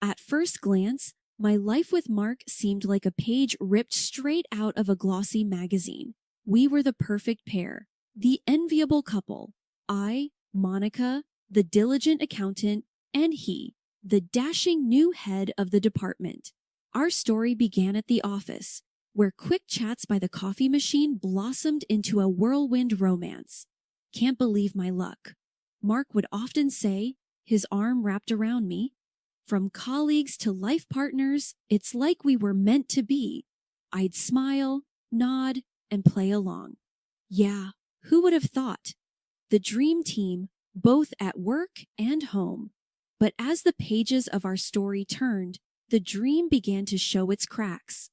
At first glance, my life with Mark seemed like a page ripped straight out of a glossy magazine. We were the perfect pair, the enviable couple. I, Monica, the diligent accountant, and he, the dashing new head of the department. Our story began at the office, where quick chats by the coffee machine blossomed into a whirlwind romance. Can't believe my luck, Mark would often say, his arm wrapped around me. From colleagues to life partners, it's like we were meant to be. I'd smile, nod, and play along. Yeah, who would have thought? The dream team, both at work and home. But as the pages of our story turned, the dream began to show its cracks.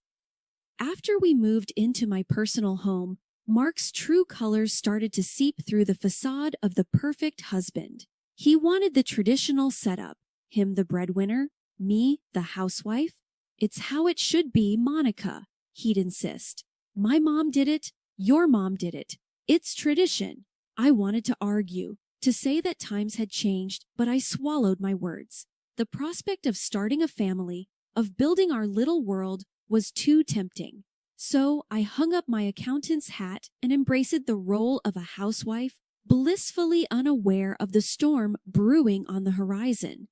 After we moved into my personal home, Mark's true colors started to seep through the facade of the perfect husband. He wanted the traditional setup, him the breadwinner, me the housewife. It's how it should be, Monica, he'd insist. My mom did it, your mom did it. It's tradition. I wanted to argue, to say that times had changed, but I swallowed my words. The prospect of starting a family, of building our little world, was too tempting. So I hung up my accountant's hat and embraced the role of a housewife, blissfully unaware of the storm brewing on the horizon.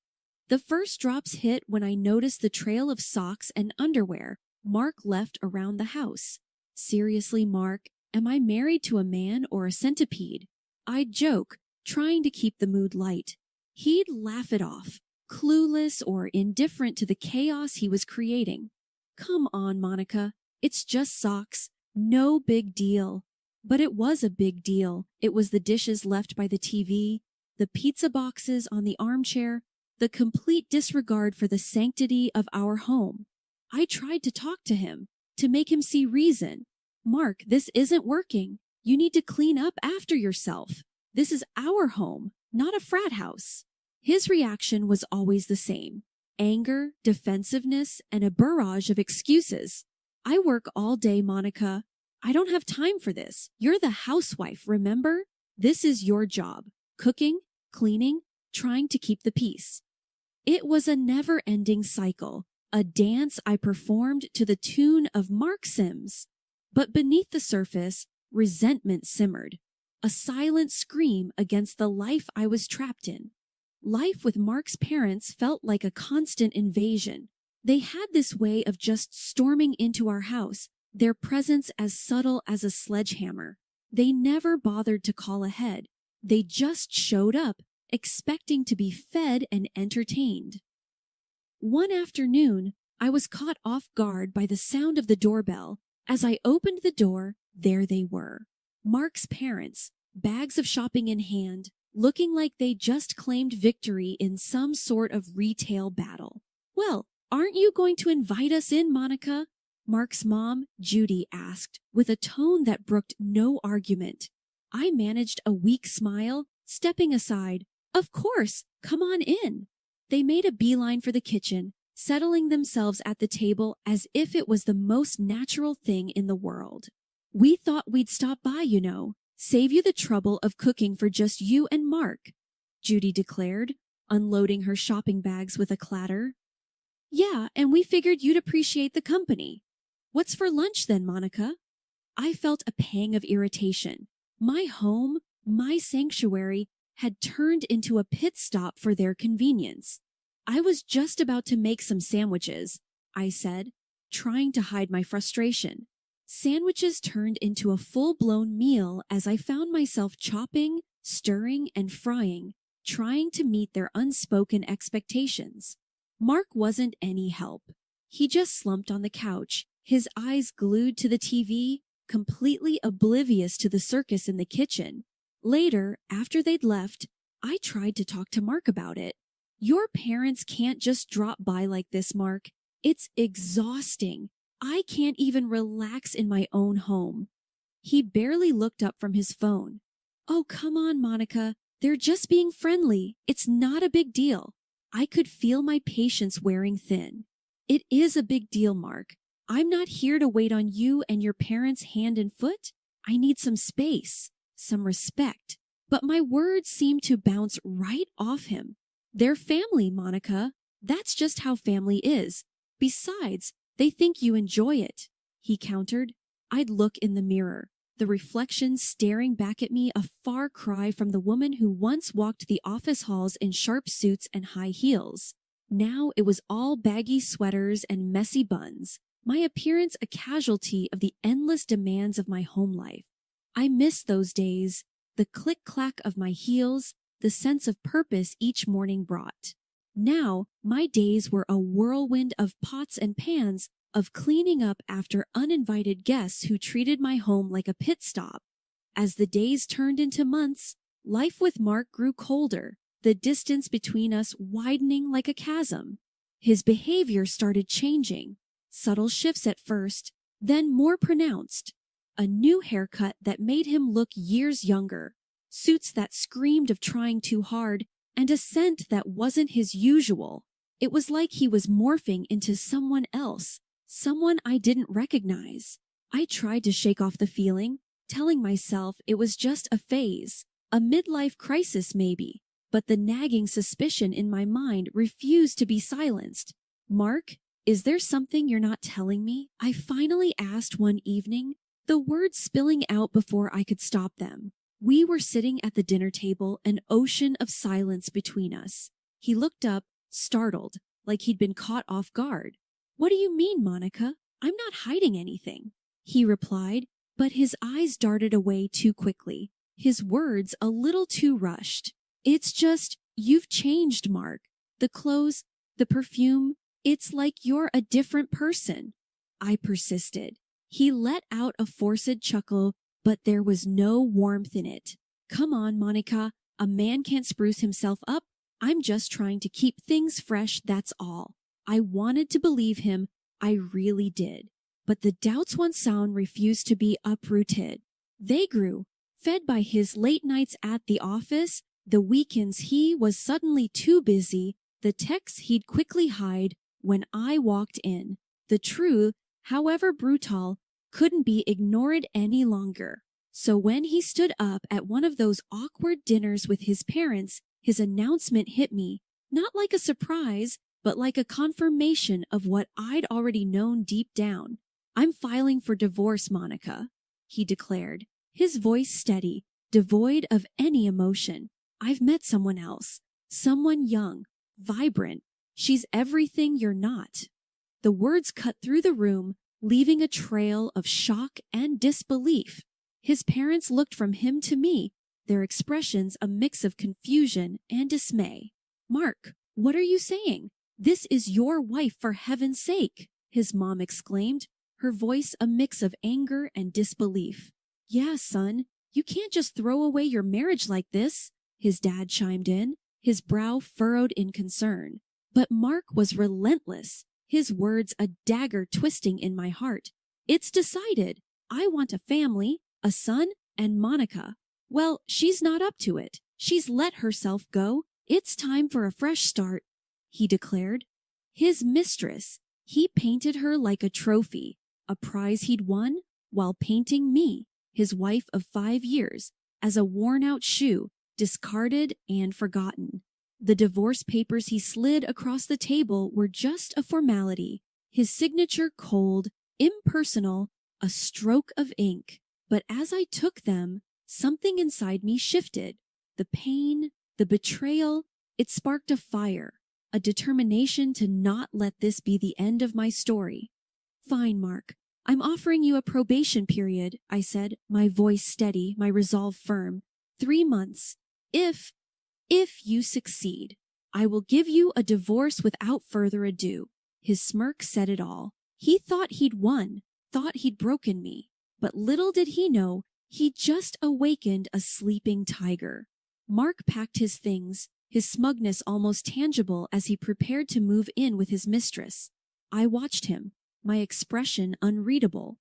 The first drops hit when I noticed the trail of socks and underwear Mark left around the house. Seriously, Mark, am I married to a man or a centipede? I'd joke, trying to keep the mood light. He'd laugh it off, clueless or indifferent to the chaos he was creating. Come on, Monica. It's just socks. No big deal. But it was a big deal. It was the dishes left by the TV, the pizza boxes on the armchair, the complete disregard for the sanctity of our home. I tried to talk to him, to make him see reason. Mark, this isn't working. You need to clean up after yourself. This is our home, not a frat house. His reaction was always the same. Anger, defensiveness, and a barrage of excuses. I work all day, Monica. I don't have time for this. You're the housewife, remember? This is your job. Cooking, cleaning, trying to keep the peace. It was a never-ending cycle, a dance I performed to the tune of Mark Sims. But beneath the surface, resentment simmered, a silent scream against the life I was trapped in. Life with Mark's parents felt like a constant invasion. They had this way of just storming into our house, their presence as subtle as a sledgehammer. They never bothered to call ahead. They just showed up, expecting to be fed and entertained. One afternoon, I was caught off guard by the sound of the doorbell. As I opened the door, there they were. Mark's parents, bags of shopping in hand, looking like they just claimed victory in some sort of retail battle. Well, aren't you going to invite us in, Monica? Mark's mom, Judy, asked, with a tone that brooked no argument. I managed a weak smile, stepping aside. Of course, come on in. They made a beeline for the kitchen, settling themselves at the table as if it was the most natural thing in the world. We thought we'd stop by, you know, save you the trouble of cooking for just you and Mark, Judy declared, unloading her shopping bags with a clatter. Yeah, and we figured you'd appreciate the company. What's for lunch then, Monica? I felt a pang of irritation. My home, my sanctuary, had turned into a pit stop for their convenience. I was just about to make some sandwiches, I said, trying to hide my frustration. Sandwiches turned into a full-blown meal as I found myself chopping, stirring, and frying, trying to meet their unspoken expectations. Mark wasn't any help. He just slumped on the couch, his eyes glued to the TV, completely oblivious to the circus in the kitchen. Later, after they'd left, I tried to talk to Mark about it. Your parents can't just drop by like this, Mark. It's exhausting. I can't even relax in my own home. He barely looked up from his phone. Oh, come on, Monica. They're just being friendly. It's not a big deal. I could feel my patience wearing thin. It is a big deal, Mark. I'm not here to wait on you and your parents hand and foot. I need some space, some respect. But my words seemed to bounce right off him. They're family, Monica. That's just how family is. Besides, they think you enjoy it, he countered. I'd look in the mirror, the reflection staring back at me a far cry from the woman who once walked the office halls in sharp suits and high heels. Now it was all baggy sweaters and messy buns, my appearance a casualty of the endless demands of my home life. I missed those days, the click-clack of my heels, the sense of purpose each morning brought. Now, my days were a whirlwind of pots and pans, of cleaning up after uninvited guests who treated my home like a pit stop. As the days turned into months, life with Mark grew colder, the distance between us widening like a chasm. His behavior started changing, subtle shifts at first, then more pronounced. A new haircut that made him look years younger, suits that screamed of trying too hard, and a scent that wasn't his usual. It was like he was morphing into someone else, someone I didn't recognize. I tried to shake off the feeling, telling myself it was just a phase, a midlife crisis maybe, but the nagging suspicion in my mind refused to be silenced. Mark, is there something you're not telling me? I finally asked one evening, the words spilling out before I could stop them. We were sitting at the dinner table, an ocean of silence between us. He looked up, startled, like he'd been caught off guard. What do you mean, Monica? I'm not hiding anything, he replied, but his eyes darted away too quickly, his words a little too rushed. It's just, you've changed, Mark. The clothes, the perfume, it's like you're a different person. I persisted. He let out a forced chuckle, but there was no warmth in it. Come on, Monica. A man can't spruce himself up. I'm just trying to keep things fresh, that's all. I wanted to believe him. I really did. But the doubts once sown refused to be uprooted. They grew, fed by his late nights at the office, the weekends he was suddenly too busy, the texts he'd quickly hide when I walked in. The truth, however brutal, couldn't be ignored any longer. So when he stood up at one of those awkward dinners with his parents, his announcement hit me, not like a surprise, but like a confirmation of what I'd already known deep down. I'm filing for divorce, Monica, he declared, his voice steady, devoid of any emotion. I've met someone else, someone young, vibrant. She's everything you're not. The words cut through the room, leaving a trail of shock and disbelief. His parents looked from him to me, their expressions a mix of confusion and dismay. Mark, what are you saying? This is your wife, for heaven's sake, his mom exclaimed, her voice a mix of anger and disbelief. Yeah, son, you can't just throw away your marriage like this, his dad chimed in, his brow furrowed in concern. But Mark was relentless, his words a dagger twisting in my heart. It's decided. I want a family, a son, and Monica. Well, she's not up to it. She's let herself go. It's time for a fresh start, he declared. His mistress. He painted her like a trophy, a prize he'd won, while painting me, his wife of 5 years, as a worn-out shoe, discarded and forgotten. The divorce papers he slid across the table were just a formality, his signature cold, impersonal, a stroke of ink. But as I took them, something inside me shifted. The pain, the betrayal, it sparked a fire, a determination to not let this be the end of my story. Fine, Mark. I'm offering you a probation period, I said, my voice steady, my resolve firm. 3 months. If you succeed, I will give you a divorce without further ado. His smirk said it all. He thought he'd won, thought he'd broken me. But little did he know, he'd just awakened a sleeping tiger. Mark packed his things, his smugness almost tangible as he prepared to move in with his mistress. I watched him, my expression unreadable.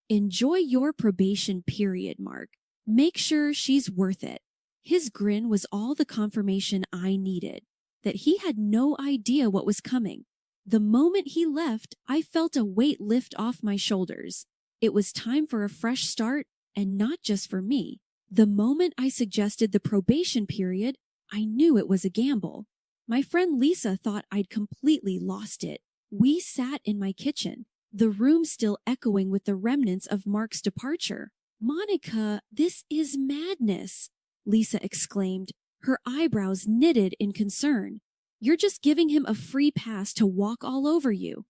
Enjoy your probation period, Mark. Make sure she's worth it. His grin was all the confirmation I needed, that he had no idea what was coming. The moment he left, I felt a weight lift off my shoulders. It was time for a fresh start, and not just for me. The moment I suggested the probation period, I knew it was a gamble. My friend Lisa thought I'd completely lost it. We sat in my kitchen, the room still echoing with the remnants of Mark's departure. Monica, this is madness, Lisa exclaimed, her eyebrows knitted in concern. You're just giving him a free pass to walk all over you.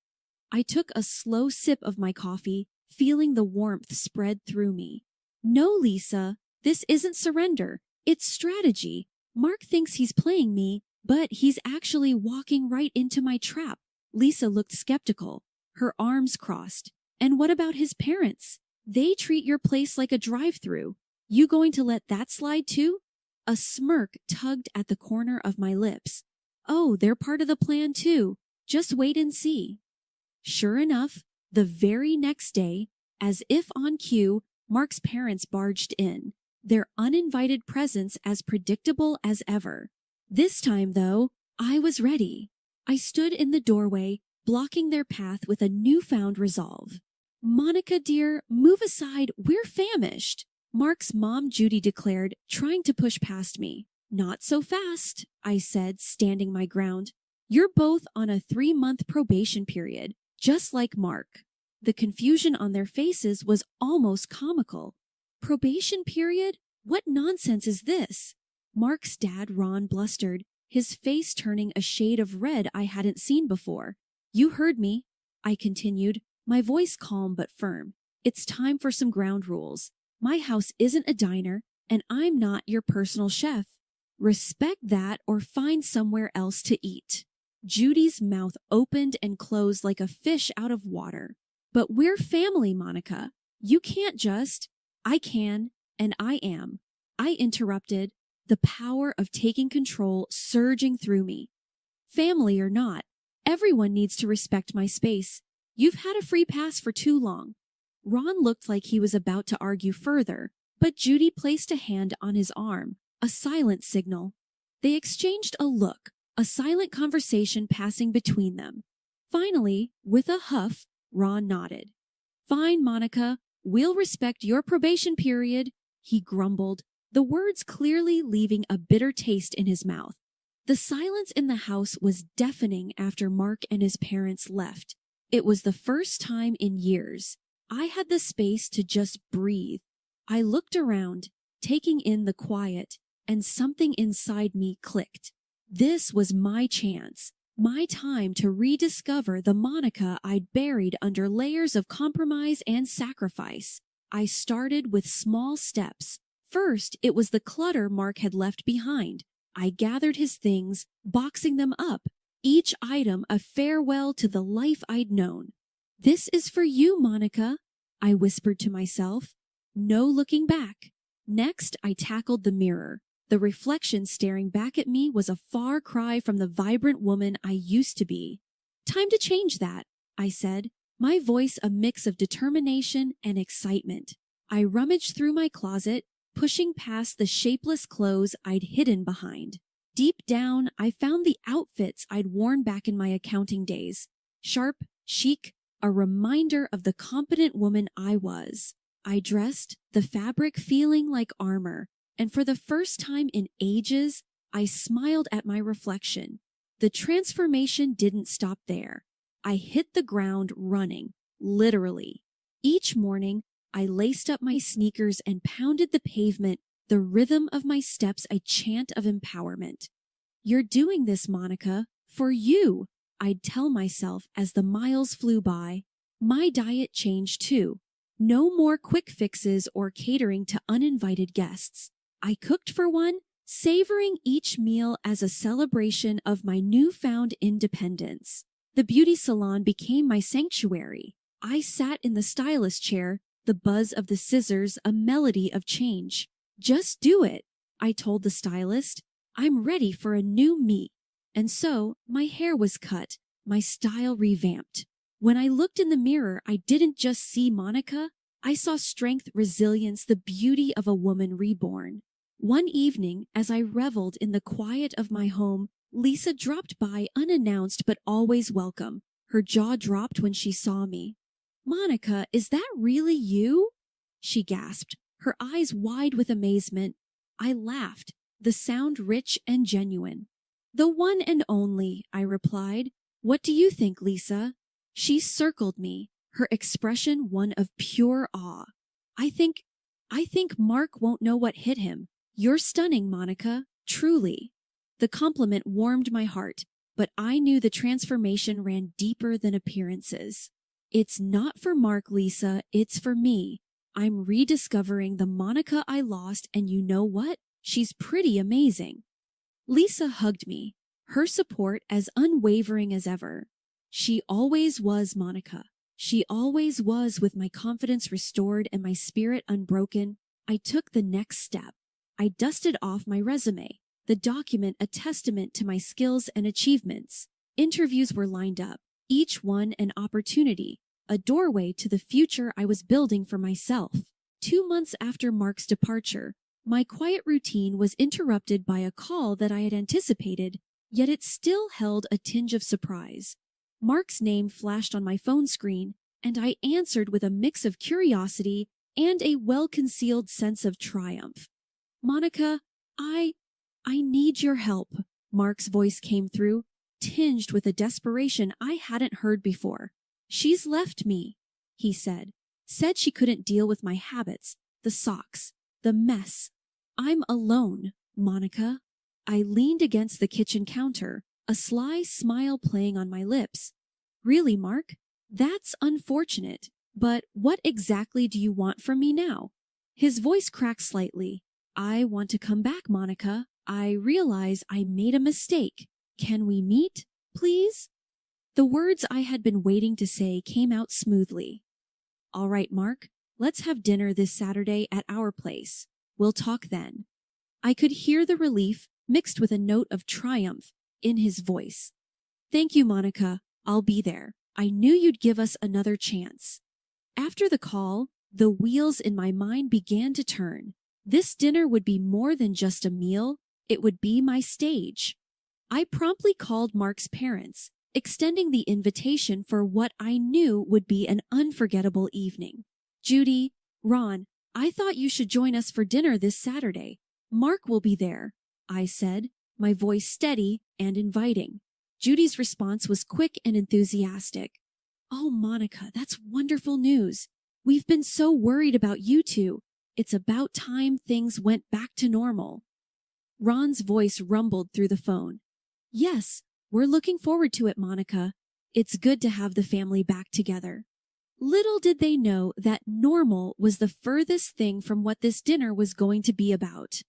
I took a slow sip of my coffee, feeling the warmth spread through me. No, Lisa, this isn't surrender. It's strategy. Mark thinks he's playing me, but he's actually walking right into my trap. Lisa looked skeptical, her arms crossed. And what about his parents? They treat your place like a drive-through. You going to let that slide too? A smirk tugged at the corner of my lips. Oh, they're part of the plan too. Just wait and see. Sure enough, the very next day, as if on cue, Mark's parents barged in, their uninvited presence as predictable as ever. This time, though, I was ready. I stood in the doorway, blocking their path with a newfound resolve. Monica, dear, move aside, we're famished, Mark's mom Judy declared, trying to push past me. Not so fast, I said, standing my ground. You're both on a 3-month probation period, just like Mark. The confusion on their faces was almost comical. Probation period? What nonsense is this? Mark's dad, Ron, blustered, his face turning a shade of red I hadn't seen before. You heard me, I continued, my voice calm but firm. It's time for some ground rules. My house isn't a diner, and I'm not your personal chef. Respect that or find somewhere else to eat. Judy's mouth opened and closed like a fish out of water. But we're family, Monica. You can't just. I can, and I am. I interrupted, the power of taking control surging through me. Family or not, everyone needs to respect my space. You've had a free pass for too long. Ron looked like he was about to argue further, but Judy placed a hand on his arm, a silent signal. They exchanged a look, a silent conversation passing between them. Finally, with a huff, Ron nodded. Fine, Monica, we'll respect your probation period, he grumbled, the words clearly leaving a bitter taste in his mouth. The silence in the house was deafening after Mark and his parents left. It was the first time in years I had the space to just breathe. I looked around, taking in the quiet, and something inside me clicked. This was my chance, my time to rediscover the Monica I'd buried under layers of compromise and sacrifice. I started with small steps. First, it was the clutter Mark had left behind. I gathered his things, boxing them up, each item a farewell to the life I'd known. This is for you, Monica, I whispered to myself. No looking back. Next, I tackled the mirror. The reflection staring back at me was a far cry from the vibrant woman I used to be. Time to change that, I said, my voice a mix of determination and excitement. I rummaged through my closet, pushing past the shapeless clothes I'd hidden behind. Deep down, I found the outfits I'd worn back in my accounting days. Sharp, chic, a reminder of the competent woman I was. I dressed, the fabric feeling like armor, and for the first time in ages, I smiled at my reflection. The transformation didn't stop there. I hit the ground running, literally. Each morning, I laced up my sneakers and pounded the pavement, the rhythm of my steps a chant of empowerment. You're doing this, Monica, for you, I'd tell myself as the miles flew by. My diet changed too. No more quick fixes or catering to uninvited guests. I cooked for one, savoring each meal as a celebration of my newfound independence. The beauty salon became my sanctuary. I sat in the stylist chair, the buzz of the scissors a melody of change. Just do it, I told the stylist. I'm ready for a new me. And so, my hair was cut, my style revamped. When I looked in the mirror, I didn't just see Monica. I saw strength, resilience, the beauty of a woman reborn. One evening, as I reveled in the quiet of my home, Lisa dropped by unannounced but always welcome. Her jaw dropped when she saw me. Monica, is that really you? She gasped, her eyes wide with amazement. I laughed, the sound rich and genuine. The one and only, I replied. What do you think, Lisa? She circled me, her expression one of pure awe. I think Mark won't know what hit him. You're stunning, Monica, truly. The compliment warmed my heart, but I knew the transformation ran deeper than appearances. It's not for Mark, Lisa, it's for me. I'm rediscovering the Monica I lost, and you know what? She's pretty amazing. Lisa hugged me, her support as unwavering as ever. She always was, Monica. She always was. With my confidence restored and my spirit unbroken, I took the next step. I dusted off my resume, the document a testament to my skills and achievements. Interviews were lined up, each one an opportunity, a doorway to the future I was building for myself. 2 months after Mark's departure, my quiet routine was interrupted by a call that I had anticipated, yet it still held a tinge of surprise. Mark's name flashed on my phone screen, and I answered with a mix of curiosity and a well-concealed sense of triumph. Monica, I need your help. Mark's voice came through, tinged with a desperation I hadn't heard before. She's left me, he said. Said she couldn't deal with my habits, the socks, the mess. I'm alone, Monica. I leaned against the kitchen counter, a sly smile playing on my lips. Really, Mark? That's unfortunate. But what exactly do you want from me now? His voice cracked slightly. I want to come back, Monica. I realize I made a mistake. Can we meet, please? The words I had been waiting to say came out smoothly. All right, Mark. Let's have dinner this Saturday at our place. We'll talk then. I could hear the relief mixed with a note of triumph in his voice. Thank you, Monica. I'll be there. I knew you'd give us another chance. After the call, the wheels in my mind began to turn. This dinner would be more than just a meal. It would be my stage. I promptly called Mark's parents, extending the invitation for what I knew would be an unforgettable evening. Judy, Ron, I thought you should join us for dinner this Saturday. Mark will be there, I said, my voice steady and inviting. Judy's response was quick and enthusiastic. Oh, Monica, that's wonderful news. We've been so worried about you two. It's about time things went back to normal. Ron's voice rumbled through the phone. Yes, we're looking forward to it, Monica. It's good to have the family back together. Little did they know that normal was the furthest thing from what this dinner was going to be about.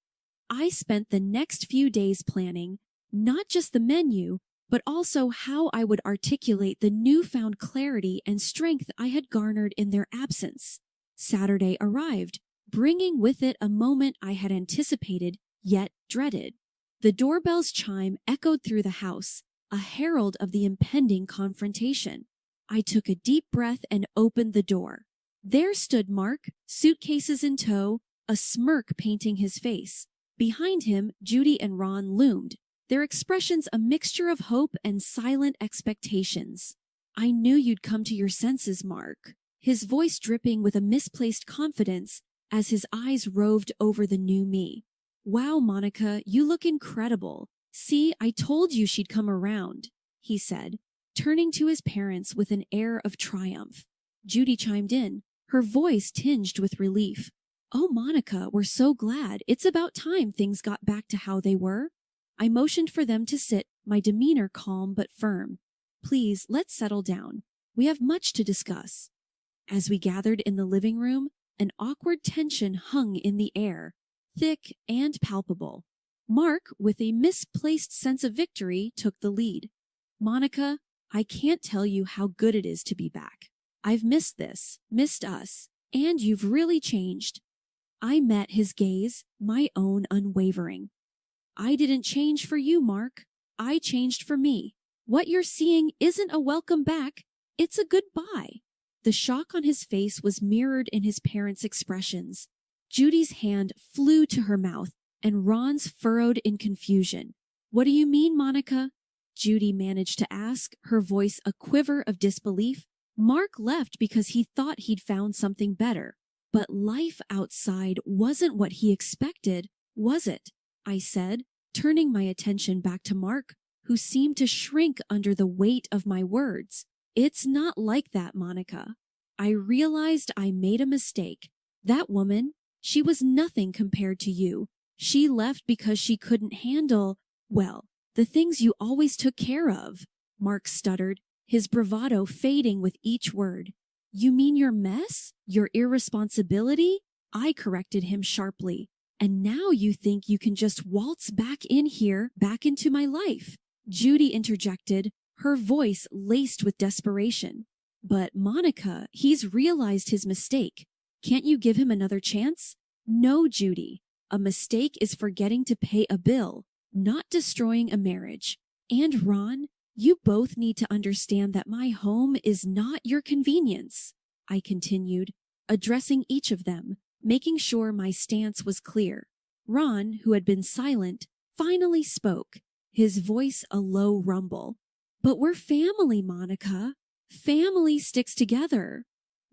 I spent the next few days planning, not just the menu, but also how I would articulate the newfound clarity and strength I had garnered in their absence. Saturday arrived, bringing with it a moment I had anticipated, yet dreaded. The doorbell's chime echoed through the house, a herald of the impending confrontation. I took a deep breath and opened the door. There stood Mark, suitcases in tow, a smirk painting his face. Behind him, Judy and Ron loomed, their expressions a mixture of hope and silent expectations. I knew you'd come to your senses, Mark, his voice dripping with a misplaced confidence as his eyes roved over the new me. Wow, Monica, you look incredible. See, I told you she'd come around, he said, turning to his parents with an air of triumph. Judy chimed in, her voice tinged with relief. Oh, Monica, we're so glad. It's about time things got back to how they were. I motioned for them to sit, my demeanor calm but firm. Please, let's settle down. We have much to discuss. As we gathered in the living room, an awkward tension hung in the air, thick and palpable. Mark, with a misplaced sense of victory, took the lead. Monica, I can't tell you how good it is to be back. I've missed this, missed us, and you've really changed. I met his gaze, my own unwavering. I didn't change for you, Mark. I changed for me. What you're seeing isn't a welcome back, it's a goodbye. The shock on his face was mirrored in his parents' expressions. Judy's hand flew to her mouth, and Ron's furrowed in confusion. What do you mean, Monica? Judy managed to ask, her voice a quiver of disbelief. Mark left because he thought he'd found something better. But life outside wasn't what he expected, was it? I said, turning my attention back to Mark, who seemed to shrink under the weight of my words. It's not like that, Monica. I realized I made a mistake. That woman, she was nothing compared to you. She left because she couldn't handle, well, the things you always took care of. Mark stuttered, his bravado fading with each word. You mean your mess? Your irresponsibility? I corrected him sharply. And now you think you can just waltz back in here, back into my life? Judy interjected, her voice laced with desperation. But Monica, he's realized his mistake. Can't you give him another chance? No, Judy. A mistake is forgetting to pay a bill, not destroying a marriage. And Ron, you both need to understand that my home is not your convenience, I continued, addressing each of them, making sure my stance was clear. Ron, who had been silent, finally spoke, his voice a low rumble. But we're family, Monica. Family sticks together.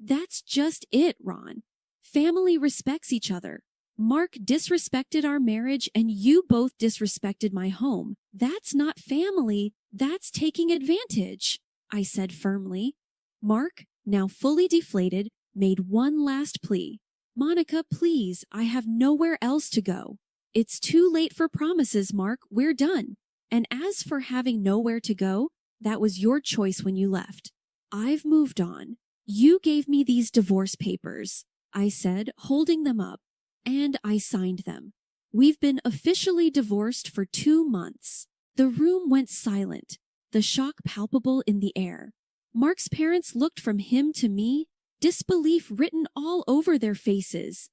That's just it, Ron. Family respects each other. Mark disrespected our marriage and you both disrespected my home. That's not family, that's taking advantage, I said firmly. Mark, now fully deflated, made one last plea. Monica, please, I have nowhere else to go. It's too late for promises, Mark, we're done. And as for having nowhere to go, that was your choice when you left. I've moved on. You gave me these divorce papers, I said, holding them up, and I signed them. We've been officially divorced for 2 months. The room went silent, the shock palpable in the air. Mark's parents looked from him to me, disbelief written all over their faces.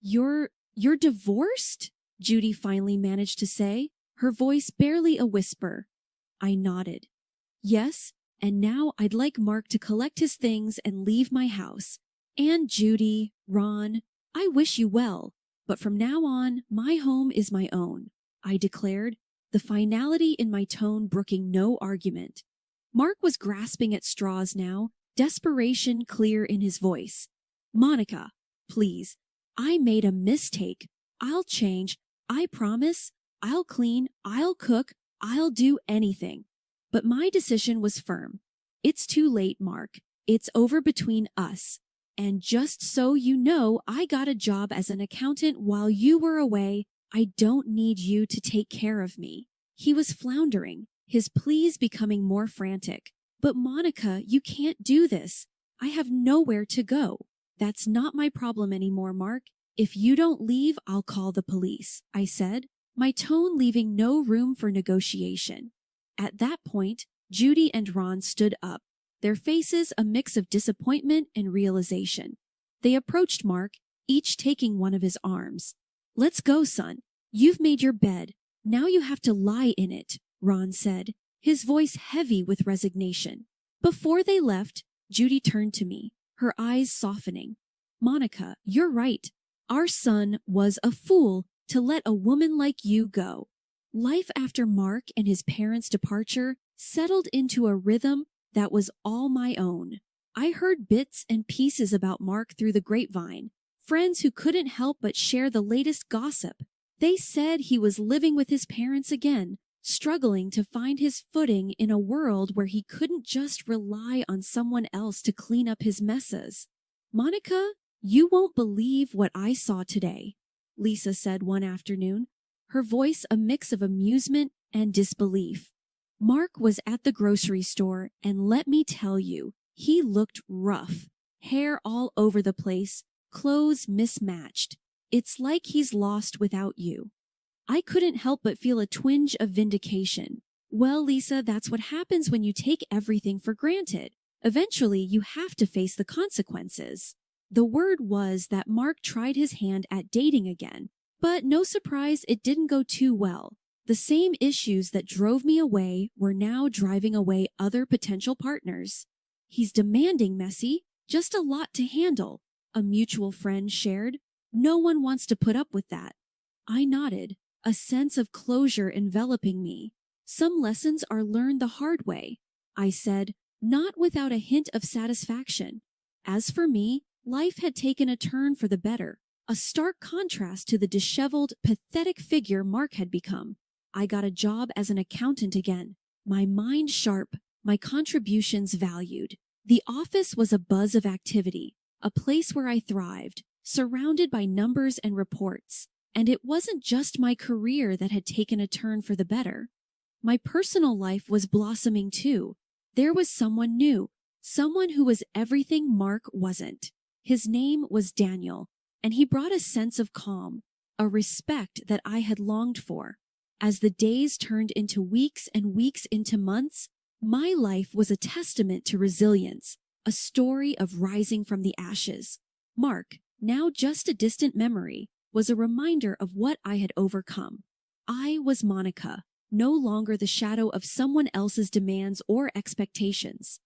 You're divorced? Judy finally managed to say, her voice barely a whisper. I nodded. Yes, and now I'd like Mark to collect his things and leave my house. And Judy, Ron, I wish you well, but from now on, my home is my own, I declared, the finality in my tone brooking no argument. Mark was grasping at straws now, desperation clear in his voice. Monica, please, I made a mistake. I'll change. I promise. I'll clean. I'll cook. I'll do anything. But my decision was firm. It's too late, Mark. It's over between us. And just so you know, I got a job as an accountant while you were away. I don't need you to take care of me. He was floundering, his pleas becoming more frantic. But Monica, you can't do this. I have nowhere to go. That's not my problem anymore, Mark. If you don't leave, I'll call the police, I said, my tone leaving no room for negotiation. At that point, Judy and Ron stood up, their faces a mix of disappointment and realization. They approached Mark, each taking one of his arms. Let's go, son. You've made your bed. Now you have to lie in it, Ron said, his voice heavy with resignation. Before they left, Judy turned to me, her eyes softening. Monica, you're right. Our son was a fool to let a woman like you go. Life after Mark and his parents' departure settled into a rhythm that was all my own. I heard bits and pieces about Mark through the grapevine, friends who couldn't help but share the latest gossip. They said he was living with his parents again, struggling to find his footing in a world where he couldn't just rely on someone else to clean up his messes. Monica, you won't believe what I saw today, Lisa said one afternoon, her voice a mix of amusement and disbelief. Mark was at the grocery store, and let me tell you, he looked rough, hair all over the place, clothes mismatched. It's like he's lost without you. I couldn't help but feel a twinge of vindication. Well, Lisa, that's what happens when you take everything for granted. Eventually, you have to face the consequences. The word was that Mark tried his hand at dating again, but no surprise, it didn't go too well. The same issues that drove me away were now driving away other potential partners. He's demanding, Messy, just a lot to handle, a mutual friend shared. No one wants to put up with that. I nodded, a sense of closure enveloping me. Some lessons are learned the hard way, I said, not without a hint of satisfaction. As for me, life had taken a turn for the better, a stark contrast to the disheveled, pathetic figure Mark had become. I got a job as an accountant again, my mind sharp, my contributions valued. The office was a buzz of activity, a place where I thrived, surrounded by numbers and reports. And it wasn't just my career that had taken a turn for the better. My personal life was blossoming too. There was someone new, someone who was everything Mark wasn't. His name was Daniel, and he brought a sense of calm, a respect that I had longed for. As the days turned into weeks and weeks into months, my life was a testament to resilience, a story of rising from the ashes. Mark, now just a distant memory, was a reminder of what I had overcome. I was Monica, no longer the shadow of someone else's demands or expectations.